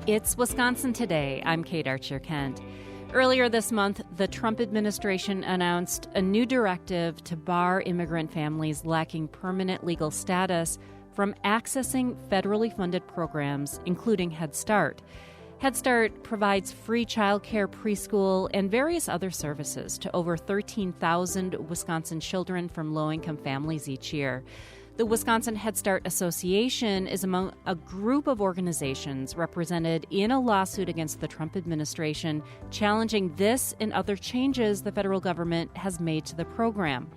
It's Wisconsin Today. I'm Kate Archer-Kent. Earlier this month, the Trump administration announced a new directive to bar immigrant families lacking permanent legal status from accessing federally funded programs, including Head Start. Head Start provides free childcare, preschool, and various other services to over 13,000 Wisconsin children from low-income families each year. The Wisconsin Head Start Association is among a group of organizations represented in a lawsuit against the Trump administration, challenging this and other changes the federal government has made to the program.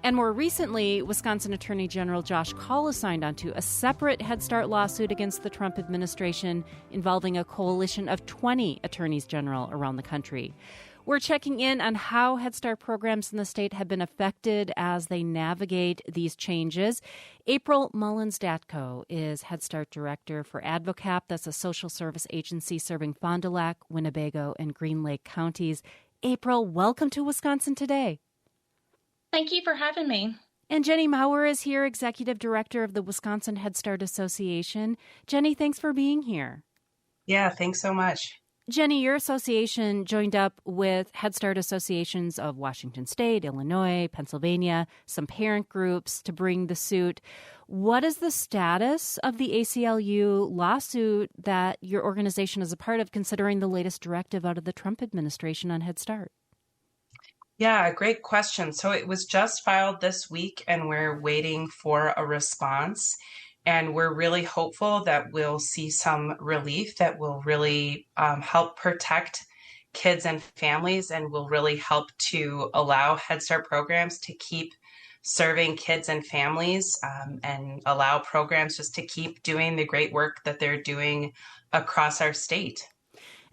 And more recently, Wisconsin Attorney General Josh Kaul signed onto a separate Head Start lawsuit against the Trump administration involving a coalition of 20 attorneys general around the country. We're checking in on how Head Start programs in the state have been affected as they navigate these changes. April Mullins-Datko is Head Start Director for Advocap. That's a social service agency serving Fond du Lac, Winnebago, and Green Lake counties. April, welcome to Wisconsin Today. Thank you for having me. And Jenny Maurer is here, Executive Director of the Wisconsin Head Start Association. Jenny, thanks for being here. Yeah, thanks so much. Jenny, your association joined up with Head Start associations of Washington State, Illinois, Pennsylvania, some parent groups to bring the suit. What is the status of the ACLU lawsuit that your organization is a part of, considering the latest directive out of the Trump administration on Head Start? Yeah, great question. So it was just filed this week, and we're waiting for a response. And we're really hopeful that we'll see some relief that will really help protect kids and families, and will really help to allow Head Start programs to keep serving kids and families, and allow programs just to keep doing the great work that they're doing across our state.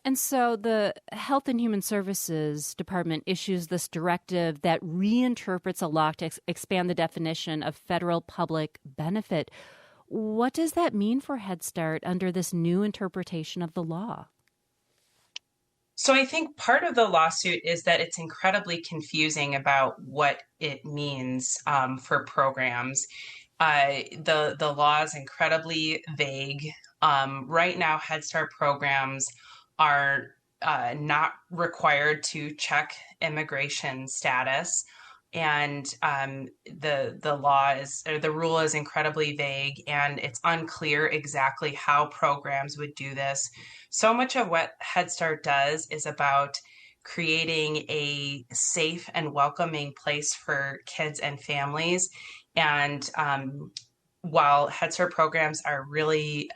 And so the Health and Human Services Department issues this directive that reinterprets a law to expand the definition of federal public benefit. What does that mean for Head Start under this new interpretation of the law? So I think part of the lawsuit is that it's incredibly confusing about what it means for programs. The law is incredibly vague. Right now, Head Start programs are not required to check immigration status. And the rule is incredibly vague, and it's unclear exactly how programs would do this. So much of what Head Start does is about creating a safe and welcoming place for kids and families. And while Head Start programs are really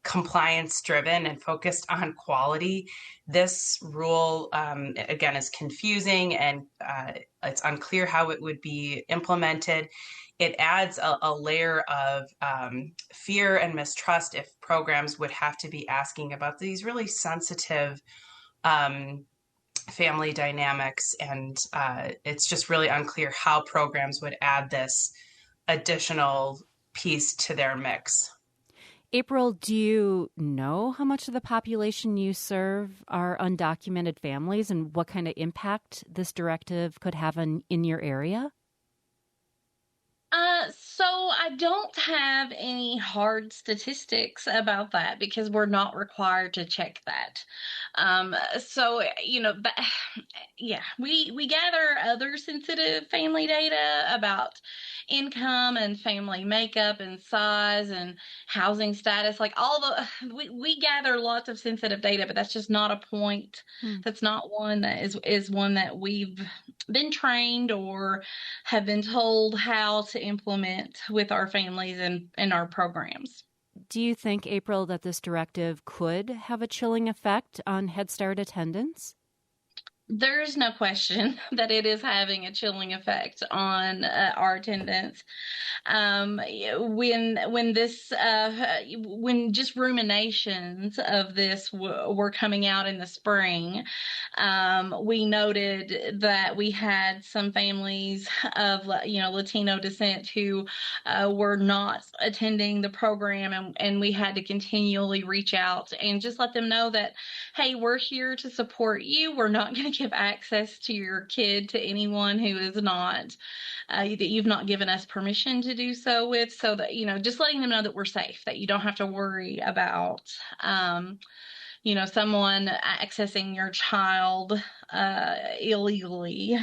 compliance driven and focused on quality, this rule, again, is confusing, and it's unclear how it would be implemented. It adds a layer of fear and mistrust if programs would have to be asking about these really sensitive family dynamics. And it's just really unclear how programs would add this additional piece to their mix. April, do you know how much of the population you serve are undocumented families, and what kind of impact this directive could have in your area? So I don't have any hard statistics about that because we're not required to check that. We gather other sensitive family data about income and family makeup and size and housing status, we gather lots of sensitive data, but that's just not a point. That's not one that is one that we've been trained or have been told how to implement with our families and our programs. Do you think, April, that this directive could have a chilling effect on Head Start attendance? There's no question that it is having a chilling effect on our attendance. When just ruminations of this were coming out in the spring, we noted that we had some families of Latino descent who were not attending the program, and we had to continually reach out and just let them know that, hey, we're here to support you. We're not going to give access to your kid to anyone who is not, that you've not given us permission to do so with, so that, just letting them know that we're safe, that you don't have to worry about, someone accessing your child illegally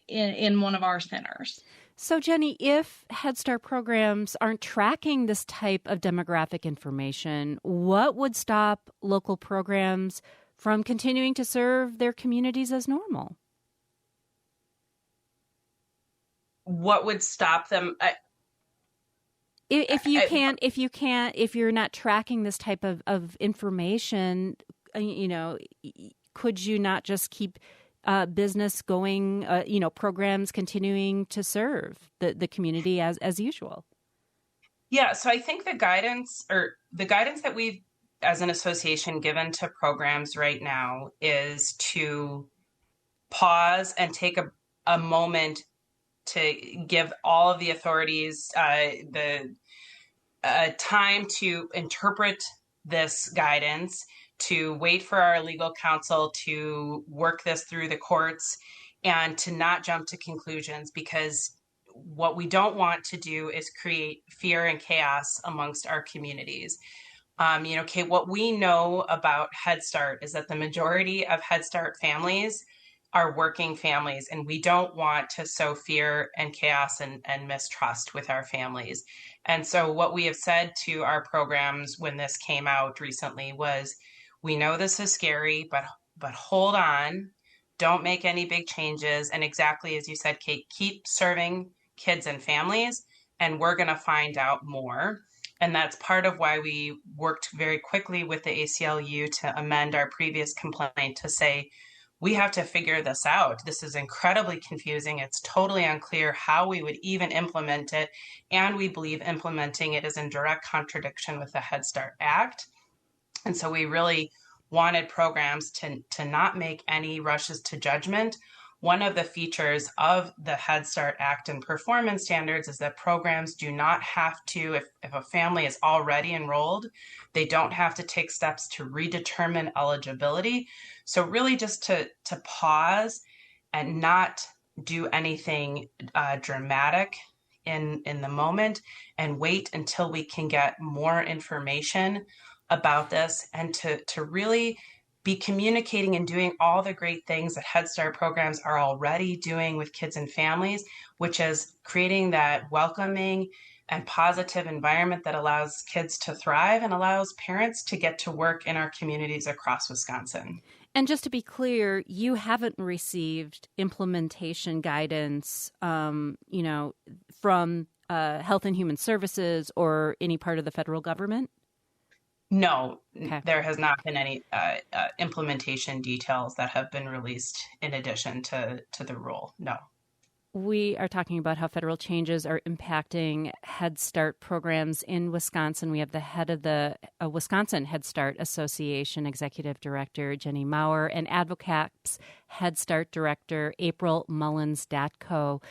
in one of our centers. So, Jenny, if Head Start programs aren't tracking this type of demographic information, what would stop local programs from continuing to serve their communities as normal? What would stop them? If you're not tracking this type of information, could you not just keep business going, programs continuing to serve the community as usual? Yeah, so I think the guidance that we've, as an association, given to programs right now is to pause and take a moment to give all of the authorities the time to interpret this guidance, to wait for our legal counsel to work this through the courts, and to not jump to conclusions, because what we don't want to do is create fear and chaos amongst our communities. Kate, what we know about Head Start is that the majority of Head Start families are working families, and we don't want to sow fear and chaos and mistrust with our families. And so what we have said to our programs when this came out recently was, we know this is scary, but hold on, don't make any big changes. And exactly as you said, Kate, keep serving kids and families, and we're going to find out more. And that's part of why we worked very quickly with the ACLU to amend our previous complaint to say, we have to figure this out. This is incredibly confusing. It's totally unclear how we would even implement it. And we believe implementing it is in direct contradiction with the Head Start Act. And so we really wanted programs to not make any rushes to judgment. One of the features of the Head Start Act and performance standards is that programs do not have to, if a family is already enrolled, they don't have to take steps to redetermine eligibility. So really just to pause and not do anything dramatic in the moment, and wait until we can get more information about this, and to really be communicating and doing all the great things that Head Start programs are already doing with kids and families, which is creating that welcoming and positive environment that allows kids to thrive and allows parents to get to work in our communities across Wisconsin. And just to be clear, you haven't received implementation guidance, from Health and Human Services or any part of the federal government? No, Okay. There has not been any implementation details that have been released in addition to the rule. No. We are talking about how federal changes are impacting Head Start programs in Wisconsin. We have the head of the Wisconsin Head Start Association, Executive Director Jenny Maurer, and Advocates Head Start Director April Mullins-Datko.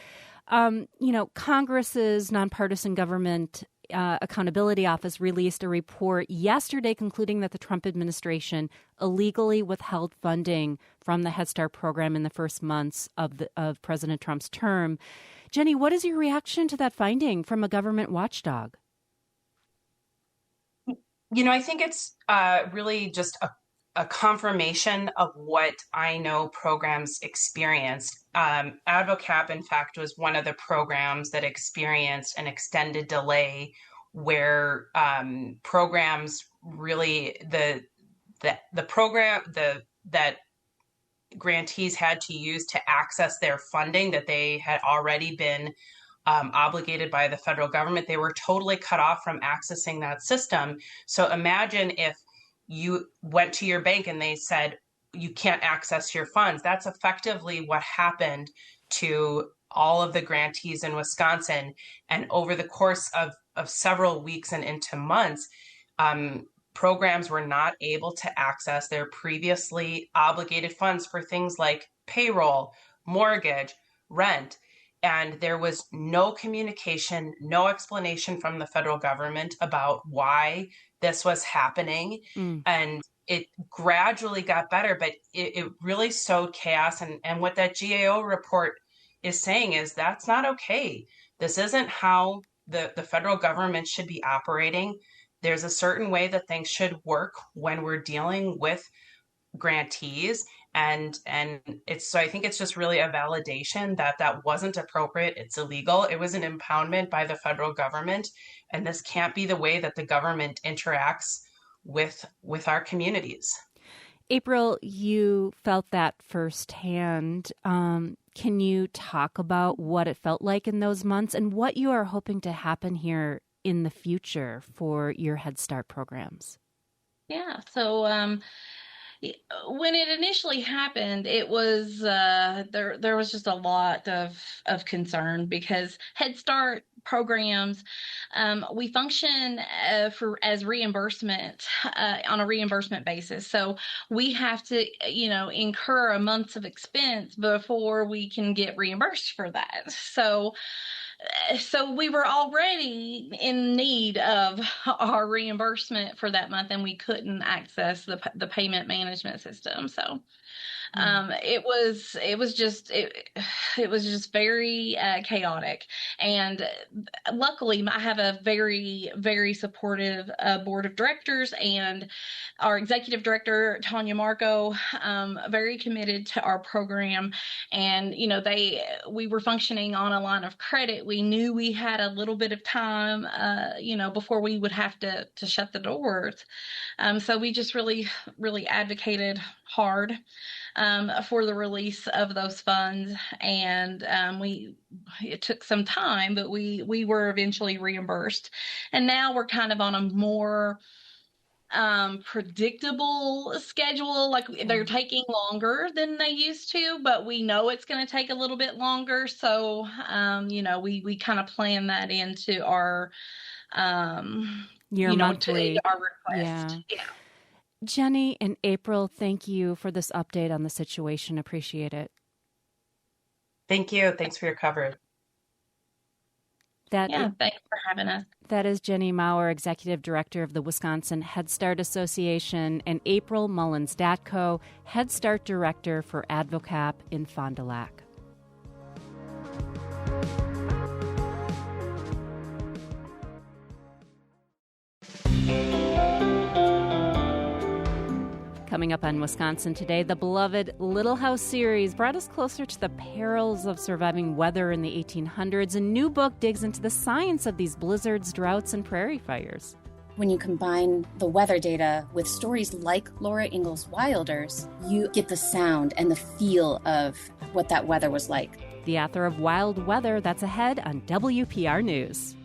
Congress's nonpartisan government Accountability Office released a report yesterday concluding that the Trump administration illegally withheld funding from the Head Start program in the first months of President Trump's term. Jenny, what is your reaction to that finding from a government watchdog? I think it's really just a confirmation of what I know programs experienced. AdvoCap, in fact, was one of the programs that experienced an extended delay where programs really, the program that grantees had to use to access their funding that they had already been obligated by the federal government, they were totally cut off from accessing that system. So imagine if you went to your bank and they said, you can't access your funds. That's effectively what happened to all of the grantees in Wisconsin. And over the course of several weeks and into months, programs were not able to access their previously obligated funds for things like payroll, mortgage, rent. And there was no communication, no explanation from the federal government about why this was happening. And it gradually got better, but it really sowed chaos. And what that GAO report is saying is that's not okay. This isn't how the federal government should be operating. There's a certain way that things should work when we're dealing with grantees. And it's, so I think it's just really a validation that that wasn't appropriate. It's illegal. It was an impoundment by the federal government. And this can't be the way that the government interacts with our communities. April, you felt that firsthand. Can you talk about what it felt like in those months and what you are hoping to happen here in the future for your Head Start programs? Yeah. So when it initially happened, it was there was just a lot of concern because Head Start programs, we function as reimbursement on a reimbursement basis. So we have to, incur a month's of expense before we can get reimbursed for that. So we were already in need of our reimbursement for that month, and we couldn't access the payment management system. So it was just very chaotic. And luckily, I have a very, very supportive board of directors, and our executive director, Tanya Marco, very committed to our program. And, we were functioning on a line of credit. We knew we had a little bit of time, before we would have to shut the doors. So we just really, really advocated hard for the release of those funds. And it took some time, but we were eventually reimbursed. And now we're kind of on a more predictable schedule. Like they're taking longer than they used to, but we know it's going to take a little bit longer. So, we kind of plan that into our, your monthly, our request. Yeah. Jenny and April, thank you for this update on the situation. Appreciate it. Thank you. Thanks for your coverage. Thanks for having us. That is Jenny Maurer, Executive Director of the Wisconsin Head Start Association, and April Mullins-Datko, Head Start Director for Advocap in Fond du Lac. Coming up on Wisconsin Today, the beloved Little House series brought us closer to the perils of surviving weather in the 1800s. A new book digs into the science of these blizzards, droughts, and prairie fires. When you combine the weather data with stories like Laura Ingalls Wilder's, you get the sound and the feel of what that weather was like. The author of Wild Weather, that's ahead on WPR News.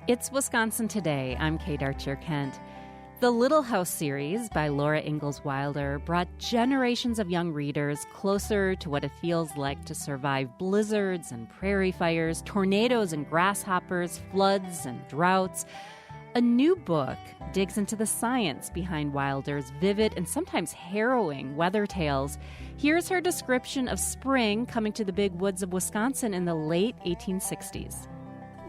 It's Wisconsin Today. I'm Kate Archer-Kent. The Little House series by Laura Ingalls Wilder brought generations of young readers closer to what it feels like to survive blizzards and prairie fires, tornadoes and grasshoppers, floods and droughts. A new book digs into the science behind Wilder's vivid and sometimes harrowing weather tales. Here's her description of spring coming to the big woods of Wisconsin in the late 1860s.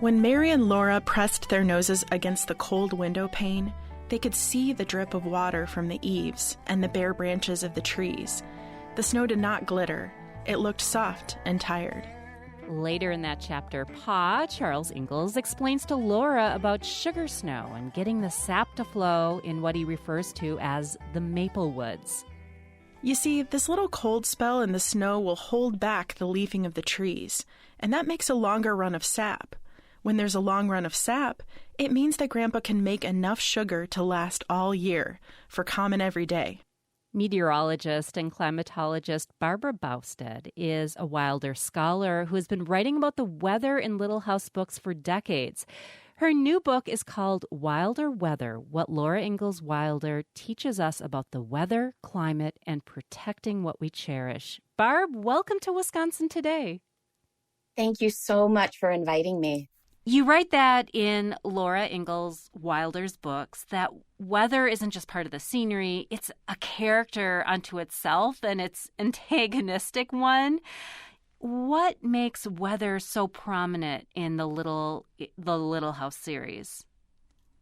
When Mary and Laura pressed their noses against the cold window pane, they could see the drip of water from the eaves and the bare branches of the trees. The snow did not glitter. It looked soft and tired. Later in that chapter, Pa, Charles Ingalls, explains to Laura about sugar snow and getting the sap to flow in what he refers to as the maple woods. You see, this little cold spell in the snow will hold back the leafing of the trees, and that makes a longer run of sap. When there's a long run of sap, it means that Grandpa can make enough sugar to last all year for common every day. Meteorologist and climatologist Barbara Bausted is a Wilder scholar who has been writing about the weather in Little House books for decades. Her new book is called Wilder Weather, What Laura Ingalls Wilder Teaches Us About the Weather, Climate, and Protecting What We Cherish. Barb, welcome to Wisconsin Today. Thank you so much for inviting me. You write that in Laura Ingalls Wilder's books, that weather isn't just part of the scenery, it's a character unto itself, and it's antagonistic one. What makes weather so prominent in the Little House series?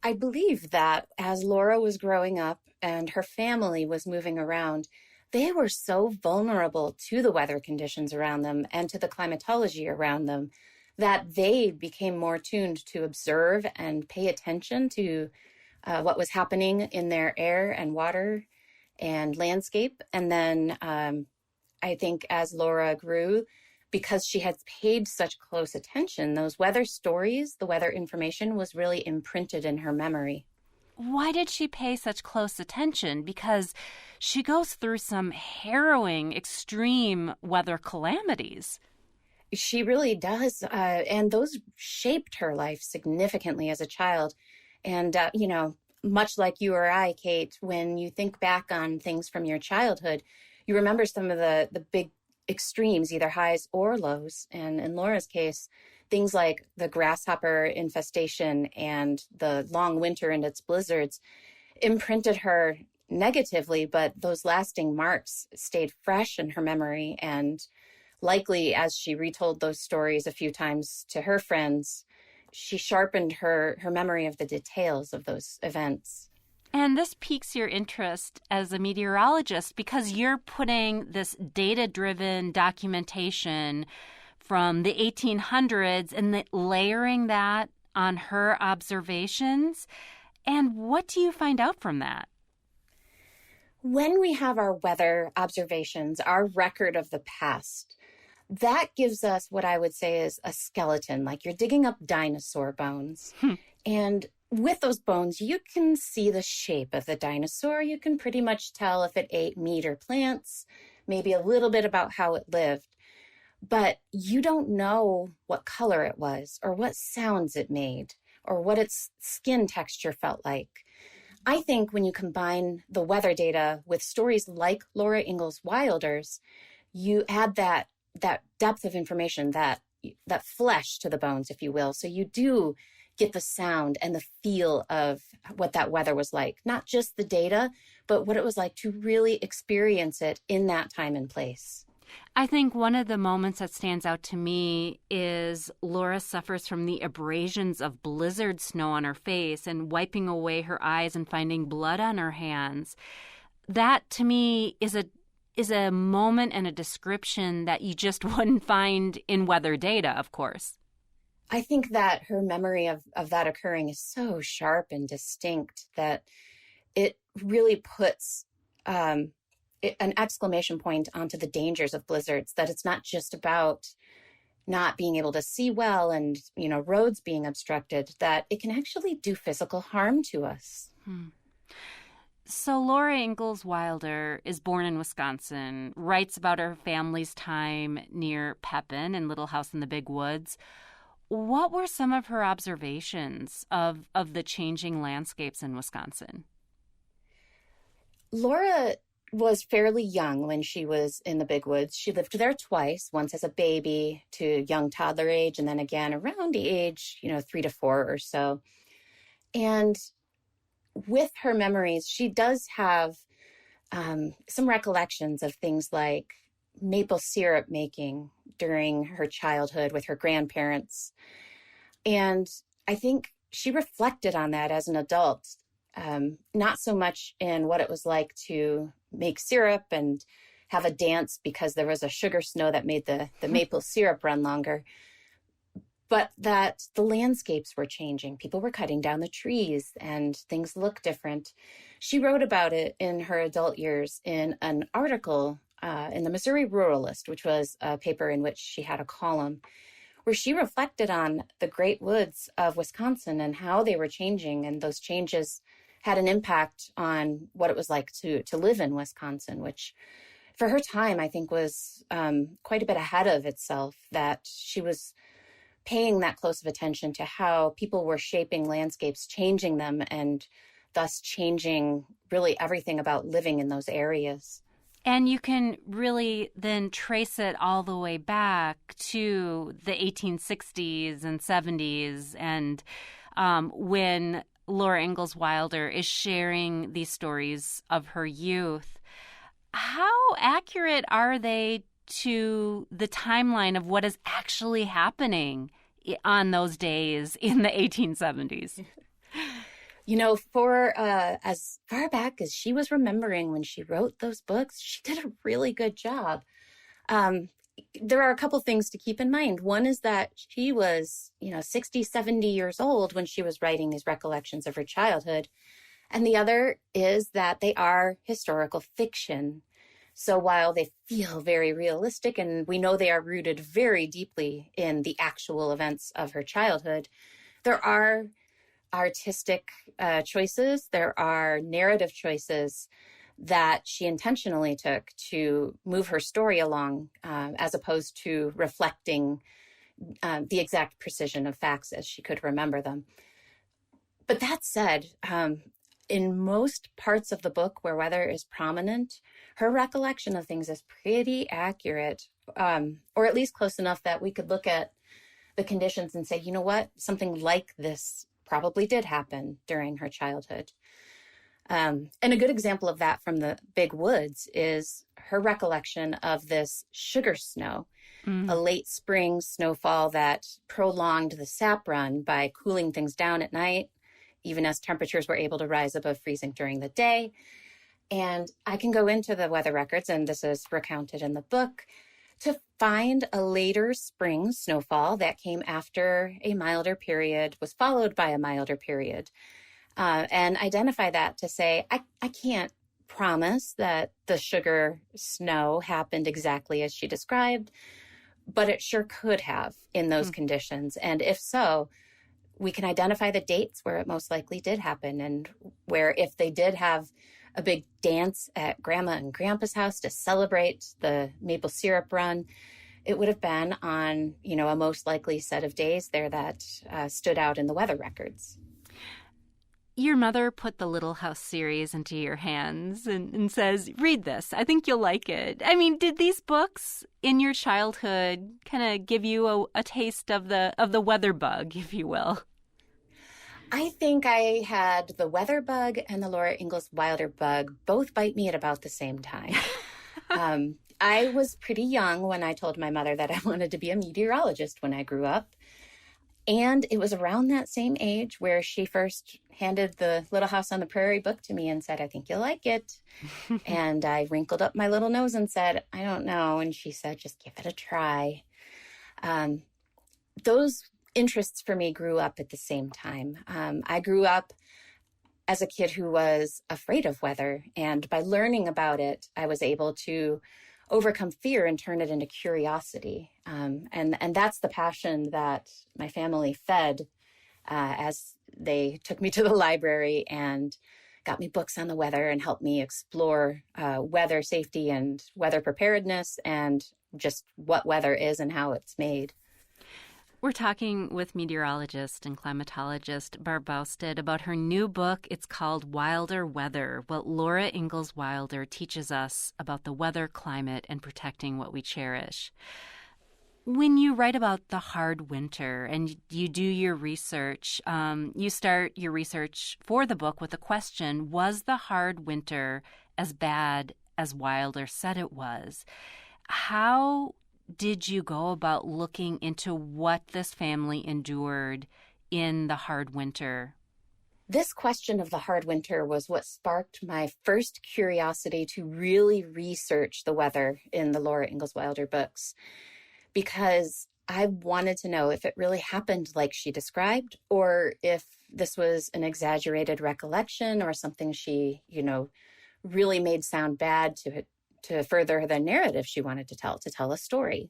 I believe that as Laura was growing up and her family was moving around, they were so vulnerable to the weather conditions around them and to the climatology around them that they became more tuned to observe and pay attention to what was happening in their air and water and landscape. And then I think as Laura grew, because she had paid such close attention, those weather stories, the weather information was really imprinted in her memory. Why did she pay such close attention? Because she goes through some harrowing, extreme weather calamities. She really does. And those shaped her life significantly as a child. And, much like you or I, Kate, when you think back on things from your childhood, you remember some of the big extremes, either highs or lows. And in Laura's case, things like the grasshopper infestation and the long winter and its blizzards imprinted her negatively, but those lasting marks stayed fresh in her memory. And likely, as she retold those stories a few times to her friends, she sharpened her memory of the details of those events. And this piques your interest as a meteorologist because you're putting this data-driven documentation from the 1800s and layering that on her observations. And what do you find out from that? When we have our weather observations, our record of the past, that gives us what I would say is a skeleton, like you're digging up dinosaur bones. And with those bones, you can see the shape of the dinosaur. You can pretty much tell if it ate meat or plants, maybe a little bit about how it lived. But you don't know what color it was or what sounds it made or what its skin texture felt like. I think when you combine the weather data with stories like Laura Ingalls Wilder's, you add that depth of information, that flesh to the bones, if you will. So you do get the sound and the feel of what that weather was like, not just the data, but what it was like to really experience it in that time and place. I think one of the moments that stands out to me is Laura suffers from the abrasions of blizzard snow on her face and wiping away her eyes and finding blood on her hands. That, to me, is a moment and a description that you just wouldn't find in weather data, of course. I think that her memory of that occurring is so sharp and distinct that it really puts an exclamation point onto the dangers of blizzards, that it's not just about not being able to see well and, roads being obstructed, that it can actually do physical harm to us. So Laura Ingalls Wilder is born in Wisconsin, writes about her family's time near Pepin and Little House in the Big Woods. What were some of her observations of the changing landscapes in Wisconsin? Laura was fairly young when she was in the Big Woods. She lived there twice, once as a baby to young toddler age, and then again around the age, 3 to 4 or so. And with her memories, she does have some recollections of things like maple syrup making during her childhood with her grandparents. And I think she reflected on that as an adult, not so much in what it was like to make syrup and have a dance because there was a sugar snow that made the maple syrup run longer, but that the landscapes were changing. People were cutting down the trees and things looked different. She wrote about it in her adult years in an article in the Missouri Ruralist, which was a paper in which she had a column, where she reflected on the great woods of Wisconsin and how they were changing. And those changes had an impact on what it was like to live in Wisconsin, which for her time, I think was quite a bit ahead of itself, that she was paying that close of attention to how people were shaping landscapes, changing them, and thus changing really everything about living in those areas. And you can really then trace it all the way back to the 1860s and 70s, and when Laura Ingalls Wilder is sharing these stories of her youth. How accurate are they to the timeline of what is actually happening on those days in the 1870s? You know, for as far back as she was remembering when she wrote those books, she did a really good job. There are a couple things to keep in mind. One is that she was, 60, 70 years old when she was writing these recollections of her childhood. And the other is that they are historical fiction. So while they feel very realistic and we know they are rooted very deeply in the actual events of her childhood, there are artistic choices, there are narrative choices that she intentionally took to move her story along, as opposed to reflecting the exact precision of facts as she could remember them. But that said, in most parts of the book where weather is prominent, her recollection of things is pretty accurate, or at least close enough that we could look at the conditions and say, you know what, something like this probably did happen during her childhood. And a good example of that from the big woods is her recollection of this sugar snow, a late spring snowfall that prolonged the sap run by cooling things down at night, even as temperatures were able to rise above freezing during the day. And I can go into the weather records, and this is recounted in the book, to find a later spring snowfall that came after a milder period, was followed by a milder period, and identify that to say, I can't promise that the sugar snow happened exactly as she described, but it sure could have in those conditions. And if so, we can identify the dates where it most likely did happen, and where if they did have a big dance at Grandma and Grandpa's house to celebrate the maple syrup run, it would have been on, a most likely set of days there that stood out in the weather records. Your mother put the Little House series into your hands and says, read this. I think you'll like it. I mean, did these books in your childhood kind of give you a taste of the weather bug, if you will? I think I had the weather bug and the Laura Ingalls Wilder bug both bite me at about the same time. I was pretty young when I told my mother that I wanted to be a meteorologist when I grew up. And it was around that same age where she first handed the Little House on the Prairie book to me and said, I think you'll like it. And I wrinkled up my little nose and said, I don't know. And she said, just give it a try. Those interests for me grew up at the same time. I grew up as a kid who was afraid of weather. And by learning about it, I was able to overcome fear and turn it into curiosity. And that's the passion that my family fed as they took me to the library and got me books on the weather and helped me explore weather safety and weather preparedness and just what weather is and how it's made. We're talking with meteorologist and climatologist Barb Bousted about her new book. It's called Wilder Weather, What Laura Ingalls Wilder Teaches Us About the Weather, Climate, and Protecting What We Cherish. When you write about the hard winter and you do your research, you start your research for the book with a question: was the hard winter as bad as Wilder said it was? How did you go about looking into what this family endured in the hard winter? This question of the hard winter was what sparked my first curiosity to really research the weather in the Laura Ingalls Wilder books, because I wanted to know if it really happened like she described, or if this was an exaggerated recollection or something she, really made sound bad to further the narrative she wanted to tell a story.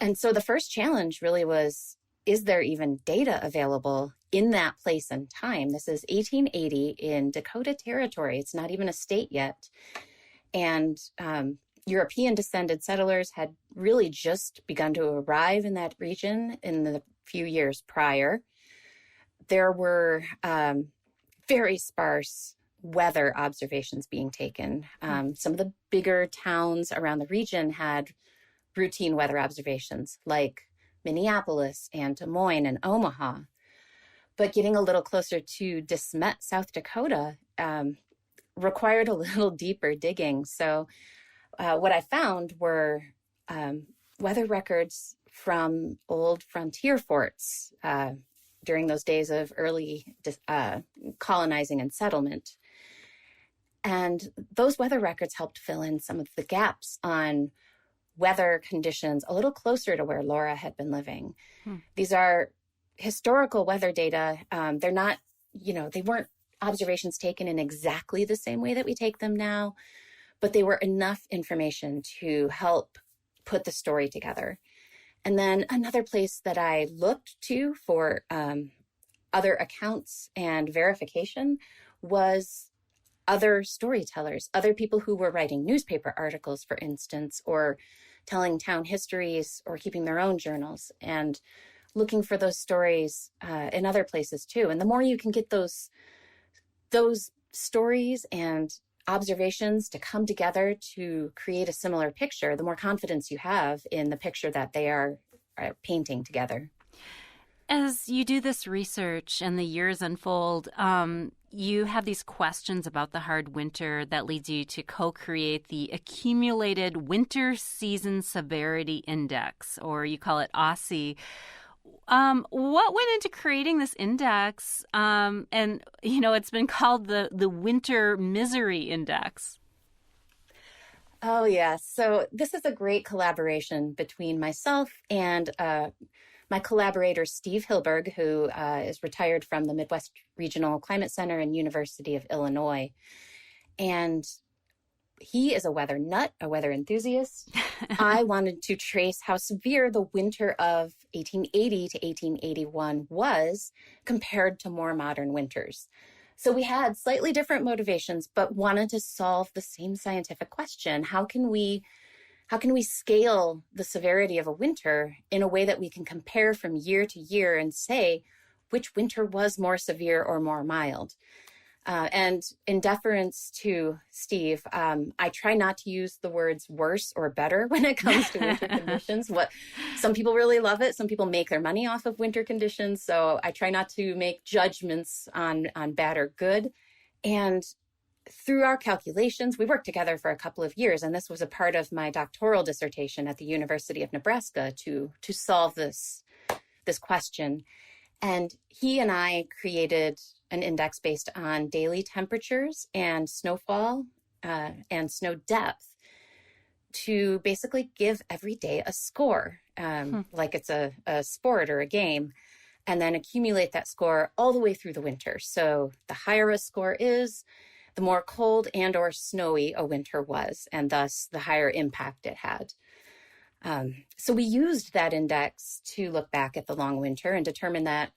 And so the first challenge really was, is there even data available in that place and time? This is 1880 in Dakota Territory. It's not even a state yet. And European descended settlers had really just begun to arrive in that region in the few years prior. There were very sparse weather observations being taken. Some of the bigger towns around the region had routine weather observations, like Minneapolis and Des Moines and Omaha. But getting a little closer to De Smet, South Dakota, required a little deeper digging. So what I found were weather records from old frontier forts during those days of early colonizing and settlement. And those weather records helped fill in some of the gaps on weather conditions a little closer to where Laura had been living. These are historical weather data. They're not, they weren't observations taken in exactly the same way that we take them now, but they were enough information to help put the story together. And then another place that I looked to for other accounts and verification was other storytellers, other people who were writing newspaper articles, for instance, or telling town histories or keeping their own journals, and looking for those stories in other places too. And the more you can get those stories and observations to come together to create a similar picture, the more confidence you have in the picture that they are painting together. As you do this research and the years unfold, you have these questions about the hard winter that leads you to co-create the Accumulated Winter Season Severity Index, or you call it ASSI. What went into creating this index? And, it's been called the Winter Misery Index. Oh, yeah. So this is a great collaboration between myself and my collaborator, Steve Hilberg, who is retired from the Midwest Regional Climate Center and University of Illinois. And he is a weather nut, a weather enthusiast. I wanted to trace how severe the winter of 1880 to 1881 was compared to more modern winters. So we had slightly different motivations, but wanted to solve the same scientific question. How can we scale the severity of a winter in a way that we can compare from year to year and say which winter was more severe or more mild? And in deference to Steve, I try not to use the words worse or better when it comes to winter conditions. Some people really love it. Some people make their money off of winter conditions. So I try not to make judgments on bad or good. And through our calculations, we worked together for a couple of years, and this was a part of my doctoral dissertation at the University of Nebraska to solve this question. And he and I created an index based on daily temperatures and snowfall and snow depth to basically give every day a score, like it's a sport or a game, and then accumulate that score all the way through the winter. So the higher a score is, the more cold and or snowy a winter was, and thus the higher impact it had. So we used that index to look back at the long winter and determine that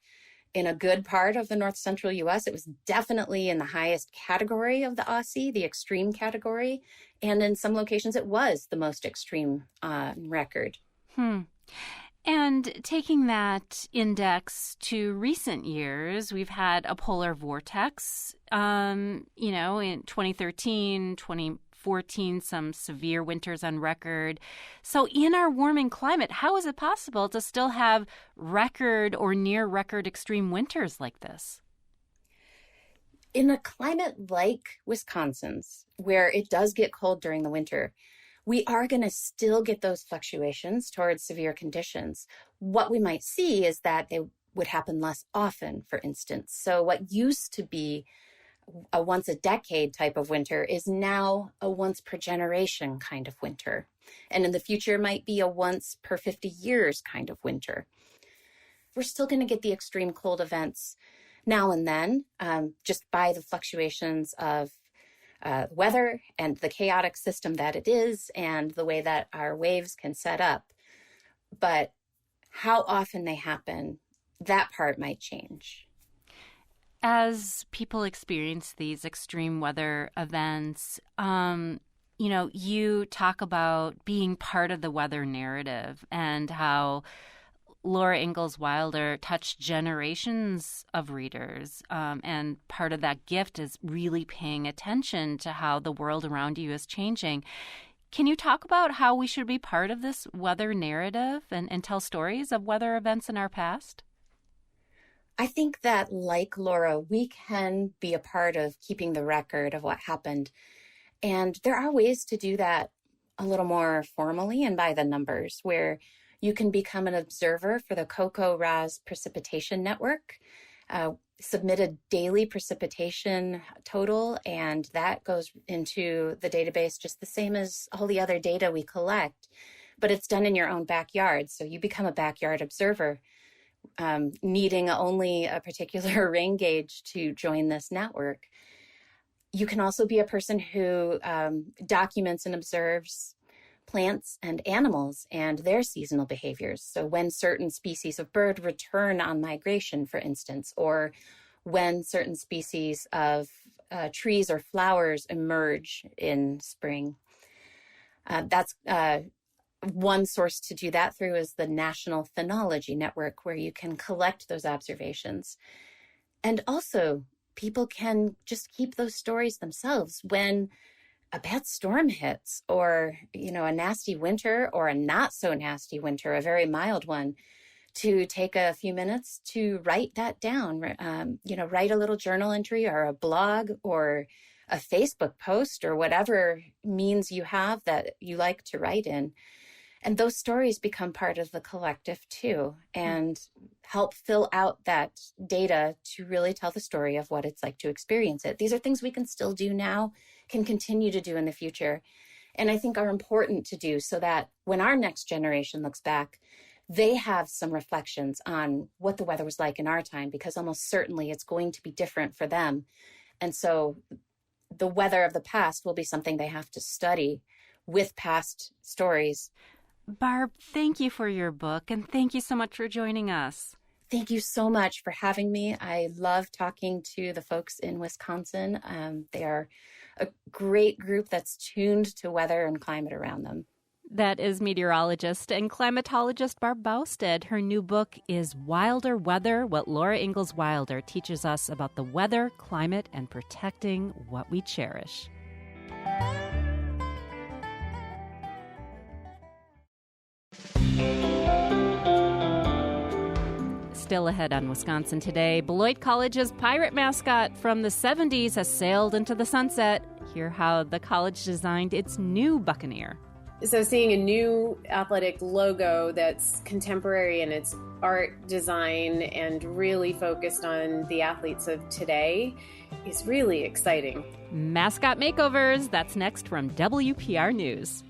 in a good part of the north central U.S., it was definitely in the highest category of the ASSI, the extreme category. And in some locations, it was the most extreme record. And taking that index to recent years, we've had a polar vortex, in 2013, 2014, some severe winters on record. So in our warming climate, how is it possible to still have record or near record extreme winters like this? In a climate like Wisconsin's, where it does get cold during the winter, we are going to still get those fluctuations towards severe conditions. What we might see is that they would happen less often, for instance. So what used to be a once a decade type of winter is now a once per generation kind of winter. And in the future might be a once per 50 years kind of winter. We're still going to get the extreme cold events now and then, just by the fluctuations of weather and the chaotic system that it is and the way that our waves can set up. But how often they happen, that part might change. As people experience these extreme weather events, you talk about being part of the weather narrative and how Laura Ingalls Wilder touched generations of readers. And part of that gift is really paying attention to how the world around you is changing. Can you talk about how we should be part of this weather narrative and tell stories of weather events in our past? I think that, like Laura, we can be a part of keeping the record of what happened. And there are ways to do that a little more formally and by the numbers, where you can become an observer for the CoCo-RAS Precipitation Network, submit a daily precipitation total, and that goes into the database just the same as all the other data we collect, but it's done in your own backyard. So you become a backyard observer, needing only a particular rain gauge to join this network. You can also be a person who documents and observes plants and animals and their seasonal behaviors. So when certain species of bird return on migration, for instance, or when certain species of trees or flowers emerge in spring. That's one source to do that through is the National Phenology Network, where you can collect those observations. And also, people can just keep those stories themselves when a bad storm hits, or, a nasty winter, or a not so nasty winter, a very mild one, to take a few minutes to write that down, write a little journal entry or a blog or a Facebook post or whatever means you have that you like to write in. And those stories become part of the collective too, and help fill out that data to really tell the story of what it's like to experience it. These are things we can still do now, can continue to do in the future, and I think are important to do so that when our next generation looks back, they have some reflections on what the weather was like in our time, because almost certainly it's going to be different for them. And so the weather of the past will be something they have to study with past stories. Barb, thank you for your book, and thank you so much for joining us. Thank you so much for having me. I love talking to the folks in Wisconsin. They are a great group that's tuned to weather and climate around them. That is meteorologist and climatologist Barb Bausted. Her new book is Wilder Weather, What Laura Ingalls Wilder Teaches Us About the Weather, Climate, and Protecting What We Cherish. Still ahead on Wisconsin Today, Beloit College's pirate mascot from the 70s has sailed into the sunset. Hear how the college designed its new Buccaneer. So seeing a new athletic logo that's contemporary in its art design and really focused on the athletes of today is really exciting. Mascot makeovers, that's next from WPR News.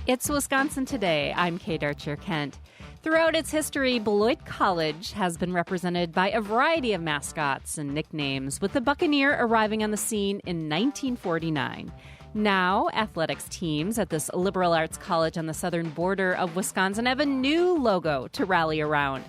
It's Wisconsin Today. I'm Kate Archer-Kent. Throughout its history, Beloit College has been represented by a variety of mascots and nicknames, with the Buccaneer arriving on the scene in 1949. Now, athletics teams at this liberal arts college on the southern border of Wisconsin have a new logo to rally around.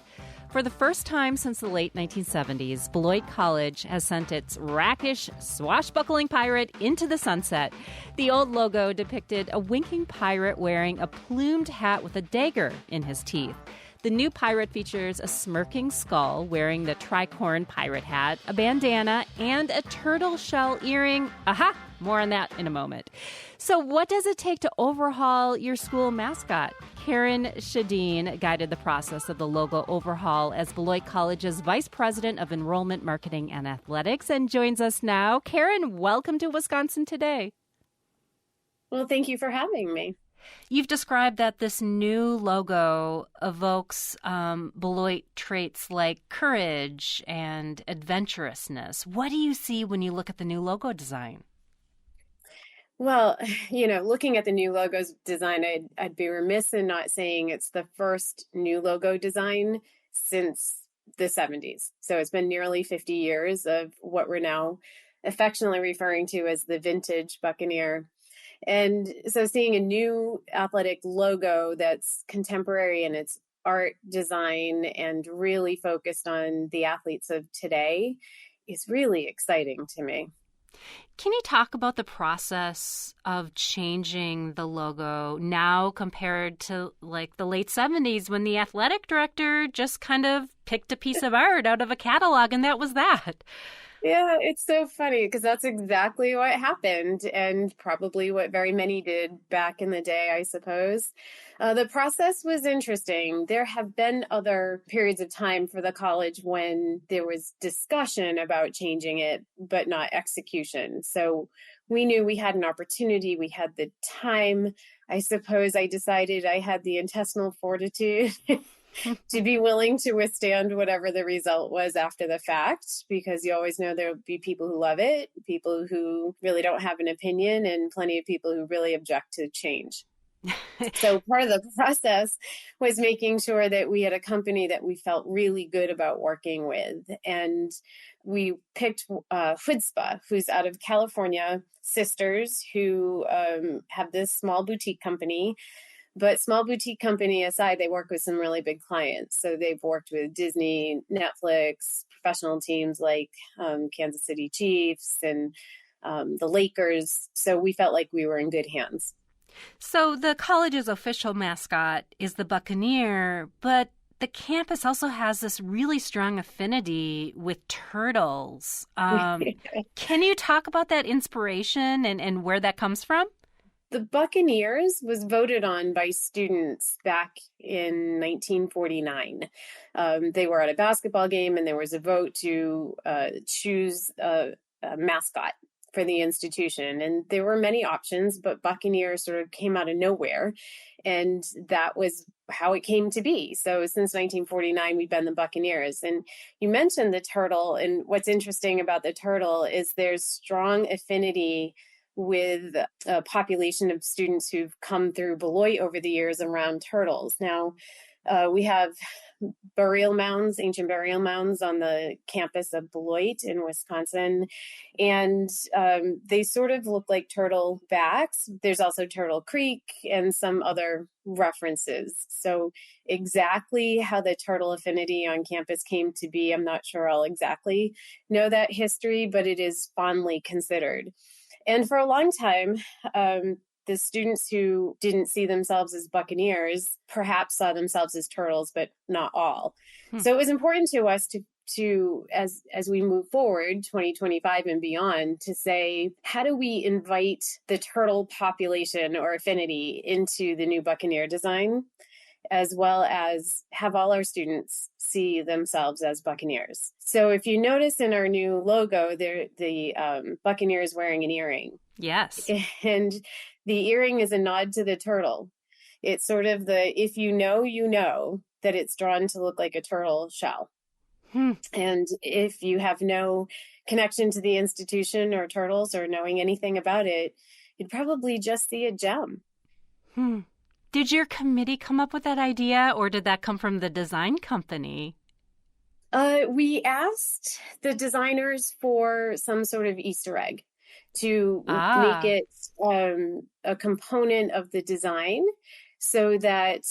For the first time since the late 1970s, Beloit College has sent its rakish, swashbuckling pirate into the sunset. The old logo depicted a winking pirate wearing a plumed hat with a dagger in his teeth. The new pirate features a smirking skull wearing the tricorn pirate hat, a bandana, and a turtle shell earring. Aha! More on that in a moment. So what does it take to overhaul your school mascot? Karen Shadeen guided the process of the logo overhaul as Beloit College's Vice President of Enrollment, Marketing, and Athletics, and joins us now. Karen, welcome to Wisconsin Today. Well, thank you for having me. You've described that this new logo evokes Beloit traits like courage and adventurousness. What do you see when you look at the new logo design? Well, looking at the new logo's design, I'd be remiss in not saying it's the first new logo design since the 70s. So it's been nearly 50 years of what we're now affectionately referring to as the vintage Buccaneer. And so seeing a new athletic logo that's contemporary in its art design and really focused on the athletes of today is really exciting to me. Can you talk about the process of changing the logo now compared to like the late 70s when the athletic director just kind of picked a piece of art out of a catalog and that was that? Yeah, it's so funny because that's exactly what happened and probably what very many did back in the day, I suppose. The process was interesting. There have been other periods of time for the college when there was discussion about changing it, but not execution. So we knew we had an opportunity, we had the time. I suppose I decided I had the intestinal fortitude to be willing to withstand whatever the result was after the fact, because you always know there'll be people who love it, people who really don't have an opinion, and plenty of people who really object to change. So part of the process was making sure that we had a company that we felt really good about working with. And we picked Chutzpah, who's out of California, sisters who have this small boutique company. But small boutique company aside, they work with some really big clients. So they've worked with Disney, Netflix, professional teams like Kansas City Chiefs and the Lakers. So we felt like we were in good hands. So the college's official mascot is the Buccaneer, but the campus also has this really strong affinity with turtles. Can you talk about that inspiration and where that comes from? The Buccaneers was voted on by students back in 1949. They were at a basketball game and there was a vote to choose a mascot for the institution. And there were many options, but Buccaneer sort of came out of nowhere. And that was how it came to be. So since 1949, we've been the Buccaneers. And you mentioned the turtle. And what's interesting about the turtle is there's strong affinity with a population of students who've come through Beloit over the years around turtles. Now, we have ancient burial mounds on the campus of Beloit in Wisconsin, and they sort of look like turtle backs. There's also Turtle Creek and some other references. So exactly how the turtle affinity on campus came to be, I'm not sure I'll exactly know that history, but it is fondly considered. And for a long time, the students who didn't see themselves as Buccaneers perhaps saw themselves as turtles, but not all. So it was important to us to as we move forward, 2025 and beyond, to say, how do we invite the turtle population or affinity into the new Buccaneer design, as well as have all our students see themselves as Buccaneers. So if you notice in our new logo, the Buccaneer is wearing an earring. Yes. And the earring is a nod to the turtle. It's sort of if you know that it's drawn to look like a turtle shell. And if you have no connection to the institution or turtles or knowing anything about it, you'd probably just see a gem. Did your committee come up with that idea, or did that come from the design company? We asked the designers for some sort of Easter egg to make it a component of the design so that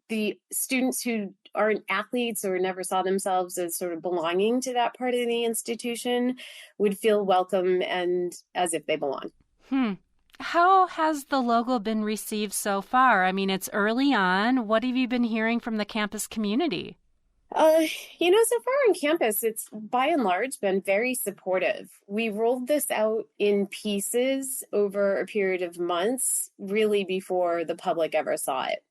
the students who aren't athletes or never saw themselves as sort of belonging to that part of the institution would feel welcome and as if they belong. How has the logo been received so far? I mean, it's early on. What have you been hearing from the campus community? So far on campus, it's by and large been very supportive. We rolled this out in pieces over a period of months, really before the public ever saw it.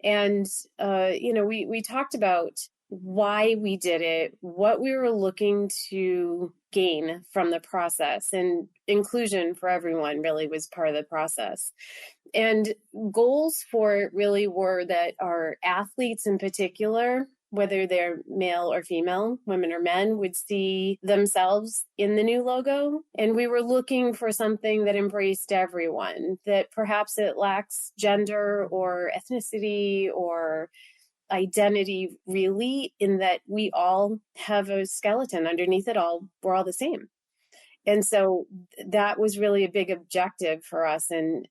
And, we talked about why we did it, what we were looking to gain from the process, and inclusion for everyone really was part of the process. And goals for it really were that our athletes in particular, whether they're male or female, women or men, would see themselves in the new logo. And we were looking for something that embraced everyone, that perhaps it lacks gender or ethnicity or identity really, in that we all have a skeleton underneath it all. We're all the same. And so that was really a big objective for us. And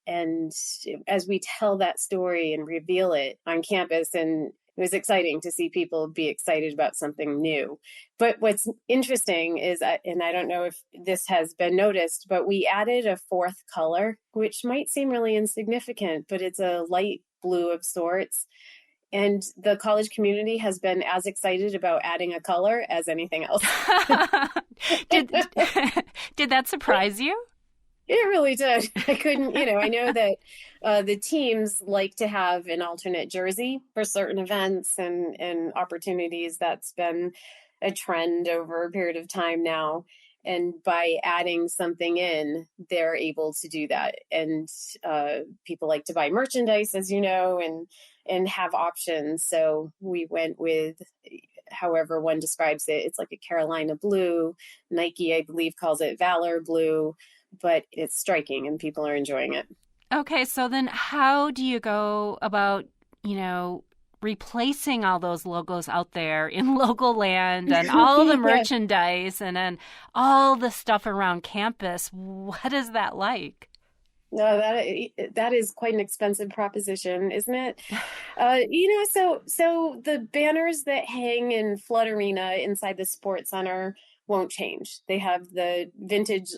as we tell that story and reveal it on campus, and it was exciting to see people be excited about something new. But what's interesting is, and I don't know if this has been noticed, but we added a fourth color, which might seem really insignificant, but it's a light blue of sorts. And the college community has been as excited about adding a color as anything else. did, did that surprise you? It really did. I couldn't, I know that the teams like to have an alternate jersey for certain events and opportunities. That's been a trend over a period of time now. And by adding something in, they're able to do that. And people like to buy merchandise, as you know, and have options. So we went with, however one describes it, it's like a Carolina blue. Nike, I believe, calls it Valor blue, but it's striking and people are enjoying it. Okay, so then how do you go about, replacing all those logos out there in local land and all the merchandise and then all the stuff around campus? What is that like? No, that is quite an expensive proposition, isn't it? So the banners that hang in Flood Arena inside the Sports Center won't change. They have the vintage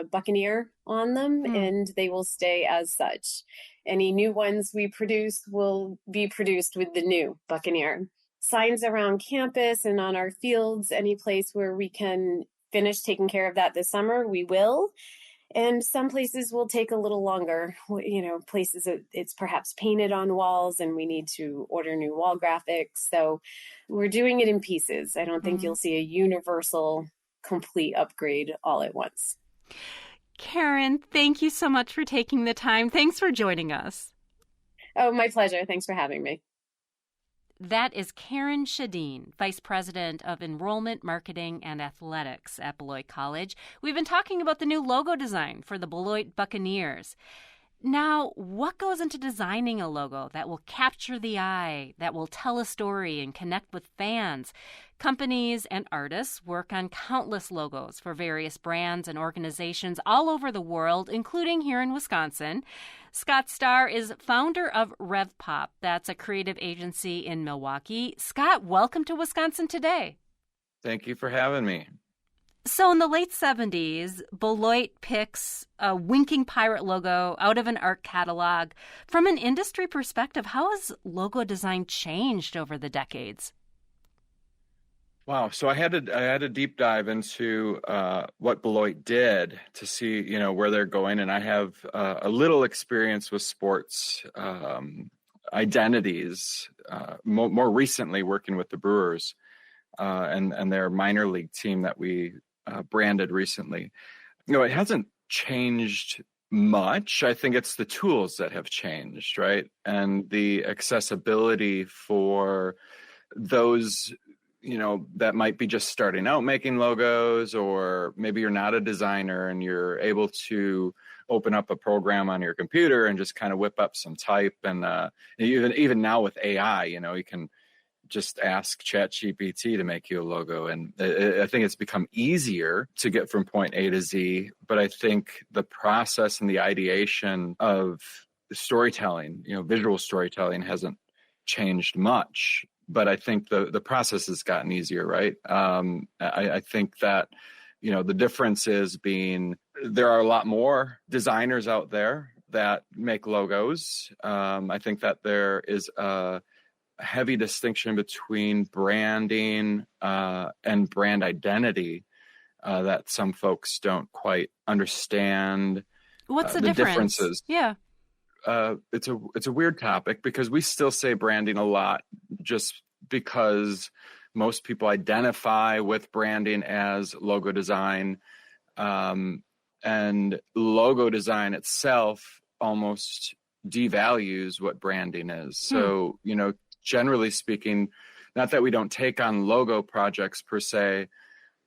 Buccaneer on them, and they will stay as such. Any new ones we produce will be produced with the new Buccaneer. Signs around campus and on our fields, any place where we can finish taking care of that this summer, we will. And some places will take a little longer. Places it's perhaps painted on walls and we need to order new wall graphics. So we're doing it in pieces. I don't think you'll see a universal, complete upgrade all at once. Karen, thank you so much for taking the time. Thanks for joining us. Oh, my pleasure. Thanks for having me. That is Karen Shadeen, Vice President of Enrollment, Marketing, and Athletics at Beloit College. We've been talking about the new logo design for the Beloit Buccaneers. Now, what goes into designing a logo that will capture the eye, that will tell a story and connect with fans? Companies and artists work on countless logos for various brands and organizations all over the world, including here in Wisconsin. Scott Starr is founder of RevPop. That's a creative agency in Milwaukee. Scott, welcome to Wisconsin Today. Thank you for having me. So in the late 70s, Beloit picks a winking pirate logo out of an art catalog. From an industry perspective, how has logo design changed over the decades? Wow. So I had a deep dive into what Beloit did to see, where they're going. And I have a little experience with sports identities, more recently working with the Brewers and their minor league team that we branded recently. It hasn't changed much. I think it's the tools that have changed, right? And the accessibility for those, that might be just starting out making logos, or maybe you're not a designer and you're able to open up a program on your computer and just kind of whip up some type. And even now with AI, you can just ask ChatGPT to make you a logo. And I think it's become easier to get from point A to Z. But I think the process and the ideation of storytelling, visual storytelling hasn't changed much. But I think the process has gotten easier, right? I think that, the difference is there are a lot more designers out there that make logos. I think that there is a heavy distinction between branding and brand identity that some folks don't quite understand. What's the differences? Yeah. It's a weird topic because we still say branding a lot just because most people identify with branding as logo design, and logo design itself almost devalues what branding is. So, generally speaking, not that we don't take on logo projects per se,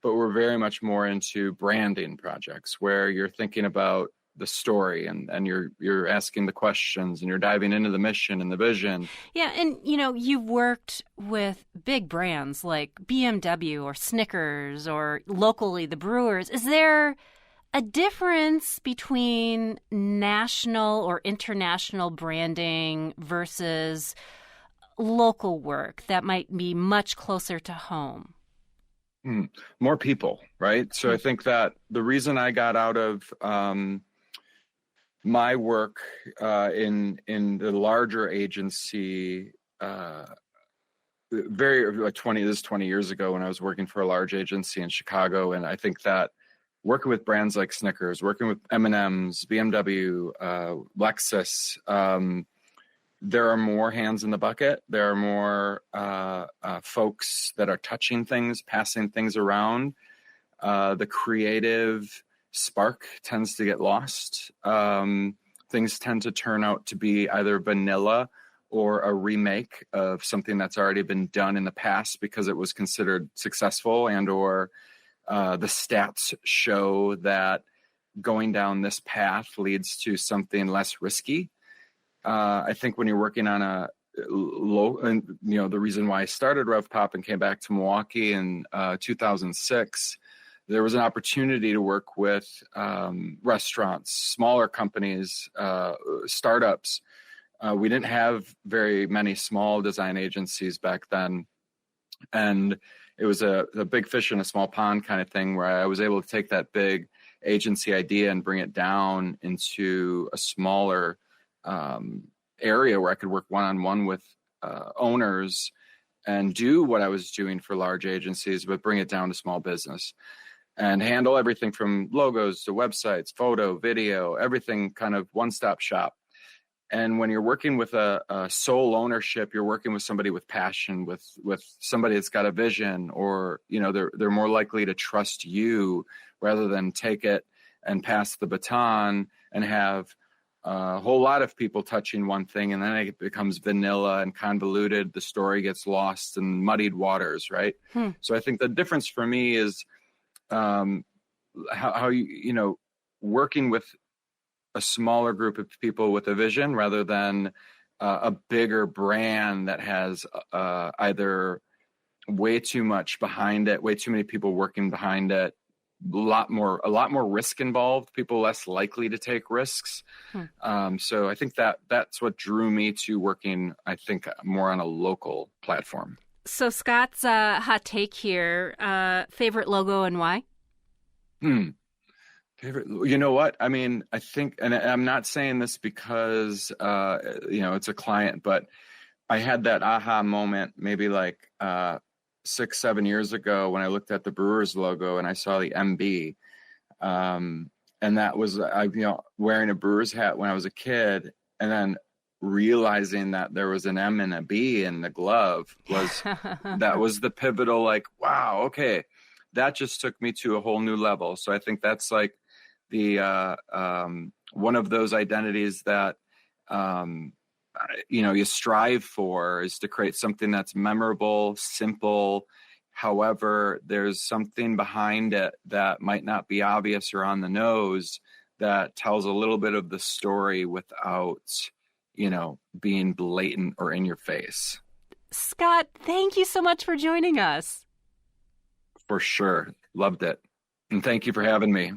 but we're very much more into branding projects where you're thinking about the story and you're asking the questions and you're diving into the mission and the vision. Yeah, and you've worked with big brands like BMW or Snickers or locally the Brewers. Is there a difference between national or international branding versus local work that might be much closer to home? More people, right? So I think that the reason I got out of my work in the larger agency very like 20 years ago when I was working for a large agency in Chicago. And I think that working with brands like Snickers, working with M&M's, BMW, Lexus, there are more hands in the bucket. There are more folks that are touching things, passing things around. The creative spark tends to get lost. Things tend to turn out to be either vanilla or a remake of something that's already been done in the past because it was considered successful, and or the stats show that going down this path leads to something less risky. I think when you're working on a low, and the reason why I started RevPop and came back to Milwaukee in 2006, there was an opportunity to work with restaurants, smaller companies, startups. We didn't have very many small design agencies back then. And it was a big fish in a small pond kind of thing where I was able to take that big agency idea and bring it down into a smaller area where I could work one-on-one with owners and do what I was doing for large agencies, but bring it down to small business and handle everything from logos to websites, photo, video, everything kind of one-stop shop. And when you're working with a sole ownership, you're working with somebody with passion, with somebody that's got a vision, or, they're more likely to trust you rather than take it and pass the baton and have a whole lot of people touching one thing. And then it becomes vanilla and convoluted. The story gets lost in muddied waters, right? So I think the difference for me is how you working with a smaller group of people with a vision rather than a bigger brand that has either way too much behind it, way too many people working behind it, a lot more risk involved, people less likely to take risks. So I think that's what drew me to working, I think, more on a local platform. So Scott's hot take here, favorite logo and why? Favorite, you know what? I mean, I think, and I'm not saying this because, it's a client, but I had that aha moment maybe like 6-7 years ago when I looked at the Brewers logo and I saw the MB. And that was, wearing a Brewers hat when I was a kid, and then realizing that there was an M and a B in the glove that was the pivotal, like, wow, okay. That just took me to a whole new level. So I think that's like the one of those identities that you strive for, is to create something that's memorable, simple. However, there's something behind it that might not be obvious or on the nose that tells a little bit of the story without, being blatant or in your face. Scott, thank you so much for joining us. For sure. Loved it. And thank you for having me.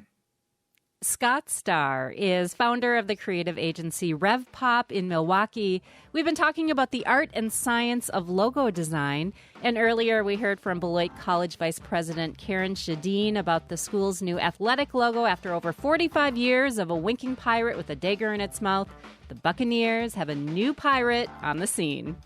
Scott Starr is founder of the creative agency RevPop in Milwaukee. We've been talking about the art and science of logo design. And earlier we heard from Beloit College Vice President Karen Shadeen about the school's new athletic logo after over 45 years of a winking pirate with a dagger in its mouth. The Buccaneers have a new pirate on the scene.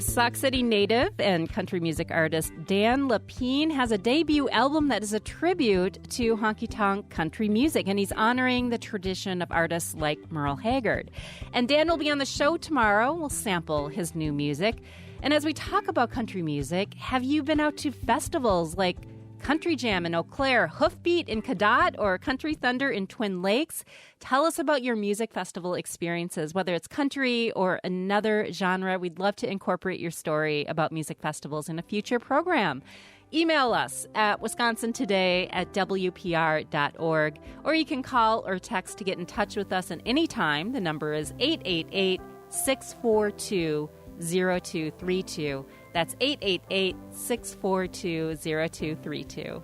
Sauk City native and country music artist Dan Lapine has a debut album that is a tribute to honky-tonk country music, and he's honoring the tradition of artists like Merle Haggard. And Dan will be on the show tomorrow. We'll sample his new music. And as we talk about country music, have you been out to festivals like Country Jam in Eau Claire, Hoofbeat in Cadott, or Country Thunder in Twin Lakes? Tell us about your music festival experiences, whether it's country or another genre. We'd love to incorporate your story about music festivals in a future program. Email us at wisconsintoday@wpr.org, or you can call or text to get in touch with us at any time. The number is 888-642-0232. That's 888-642-0232.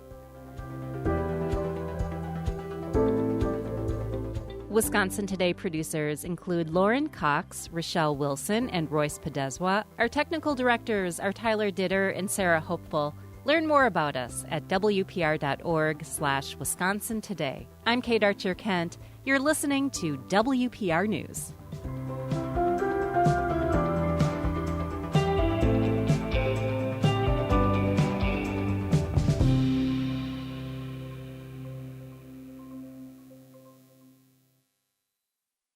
Wisconsin Today producers include Lauren Cox, Rochelle Wilson, and Royce Podeswa. Our technical directors are Tyler Ditter and Sarah Hopeful. Learn more about us at wpr.org/Wisconsin Today. I'm Kate Archer-Kent. You're listening to WPR News.